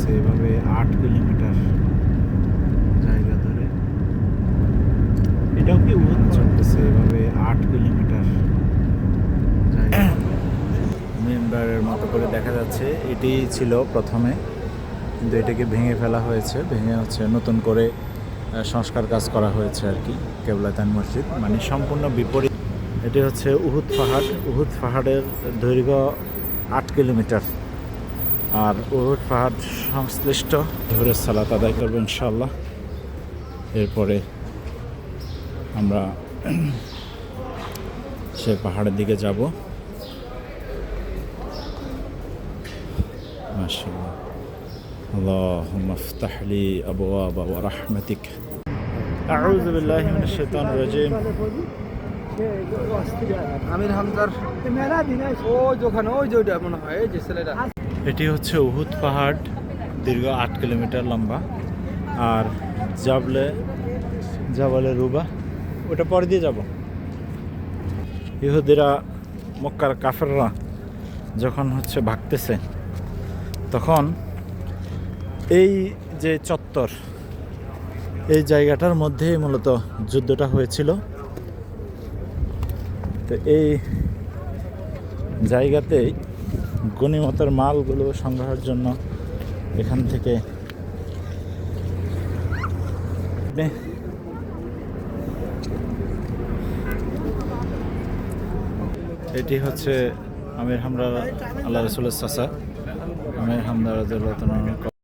চলতেছে এভাবে 8 কিলোমিটার জায়গা ধরে। এটাও কি উহুদ চলতেছে এভাবে 8 কিলোমিটার জায়গা মেম্বারের মতো করে দেখা যাচ্ছে। এটি ছিল প্রথমে, কিন্তু এটাকে ভেঙে ফেলা হয়েছে, ভেঙে হচ্ছে নতুন করে সংস্কার কাজ করা হয়েছে আর কি। কেবলাতান মসজিদ মানে সম্পূর্ণ বিপরীত। এটি হচ্ছে উহুদ পাহাড়। উহুদ পাহাড়ের দৈর্ঘ্য 8 কিলোমিটার। আর উহুদ পাহাড় সংশ্লিষ্ট জোহরের সালাত আদায় করবো ইনশাআল্লাহ। এরপরে আমরা সে পাহাড়ের দিকে যাব। মাশাআল্লাহ। اللهم افتح لي أبواب ورحمتك أعوذ بالله من الشيطان الرجيم আমির হামজার ওই ওখানে ওই যে ওইটা মনে হয় এই যে ছেলেটা। এটি হচ্ছে উহুদ পাহাড়, দীর্ঘ 8 কিলোমিটার লম্বা। আর জাবলে রুবা ওটা পরে দিয়ে যাব। ইহুদিরা, মক্কার কাফেররা যখন হচ্ছে ভাগতেছে, তখন এই যে চত্বর, এই জায়গাটার মধ্যেই মূলত যুদ্ধটা হয়েছিল। তো এই জায়গাতেই গনিমতের মালগুলো সংগ্রহের জন্য এখান থেকে এটি হচ্ছে আমির হামজা আল্লাহ রাসূলের চাচা আমির হামজা রাদিয়াল্লাহু তাআলা